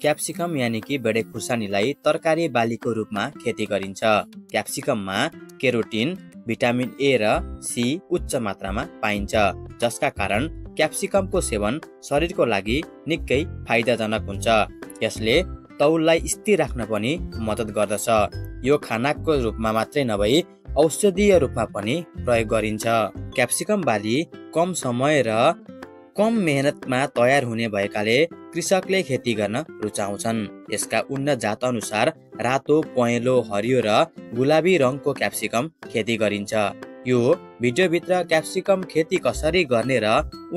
Capsicum यानि कि बेडे खुर्सानीलाई तरकारी बालीको रूपमा खेती गरिन्छ। क्याप्सिकममा केरोटिन, भिटामिन ए र सी उच्च मात्रामा पाइन्छ, जसका कारण क्याप्सिकमको सेवन शरीरको लागि निकै फाइदाजनक हुन्छ। यसले तौललाई स्थिर राख्न पनि मद्दत गर्दछ। यो खानाको रूपमा मात्रै नभई औषधीय रूपमा पनि प्रयोग गरिन्छ। क्याप्सिकम बाली कम समय र कम मेहनतमा तयार हुने भएकाले कृषकले खेती गर्न रुचाउँछन्। यसका उन्नत जात अनुसार रातो, पहेँलो, हरियो र गुलाबी रङको क्याप्सिकम खेती गरिन्छ। यो भिडियोभित्र क्याप्सिकम खेती कसरी गर्ने र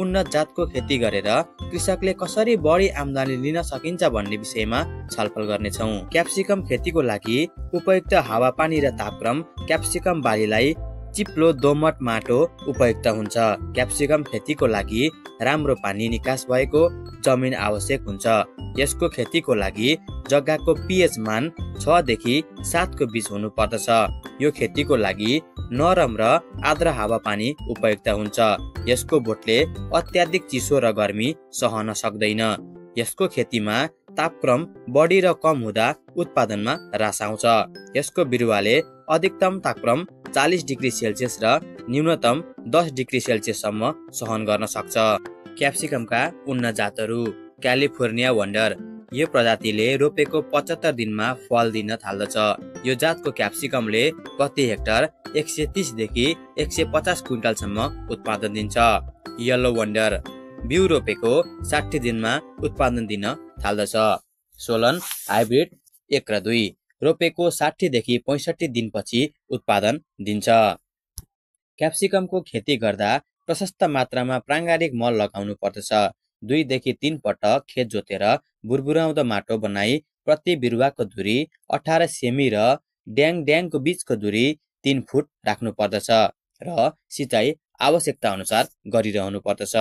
उन्नत जातको खेती गरेर कृषकले कसरी बढी आम्दानी लिन सकिन्छ भन्ने विषयमा छलफल गर्नेछौँ। क्याप्सिकम खेतीको लागि उपयुक्त हावापानी र तापक्रम क्याप्सिकम बालीलाई चिप्लो दोमट माटो उपयुक्त हुन्छ। क्याप्सिकम खेतीको लागि राम्रो पानी निकास भएको जमिन आवश्यक हुन्छ। यसको खेतीको लागि जग्गाको पीएच मान 6 देखि 7 को बीच हुनु पर्दछ। यो खेतीको लागि नरम र आर्द्र हावापानी उपयुक्त हुन्छ। यसको बोटले अत्याधिक चिसो र गर्मी सहन सक्दैन। यसको खेतीमा तापक्रम बढी र कम हुँदा उत्पादनमा ह्रास आउँछ। यसको बिरुवाले अधिकतम तापक्रम 40 डिग्री सेल्सियस र न्यूनतम 10 डिग्री सेल्सियससम्म सहन गर्न सक्छ। क्याप्सिकमका उन्नत जातहरू। California wonder. यो प्रजातिले रोपेको 75 दिनमा फल दिन थाल्दछ। यो जातको क्याप्सिकमले प्रति हेक्टर 130 देखि 150 क्विन्टलसम्म उत्पादन दिन्छ। Yellow wonder. बिउ रोपेको 60 दिनमा उत्पादन दिन थाल्दछ। सोलन हाइब्रिड 1 र 2 रोपेको 60 देखि 65 दिनपछि उत्पादन दिन्छ। क्याप्सिकमको खेती गर्दा प्रशस्त मात्रामा प्राङ्गारिक मल लगाउनु पर्दछ। 2 देखि 3 पटक खेत जोतेर बुरबुराउँदो माटो बनाई प्रति बिरुवाको दूरी 18 सेमी र ड्याङको बीचको दूरी 3 फुट राख्नु पर्दछ र सिँचाइ आवश्यकता अनुसार गरिरहनु पर्दछ।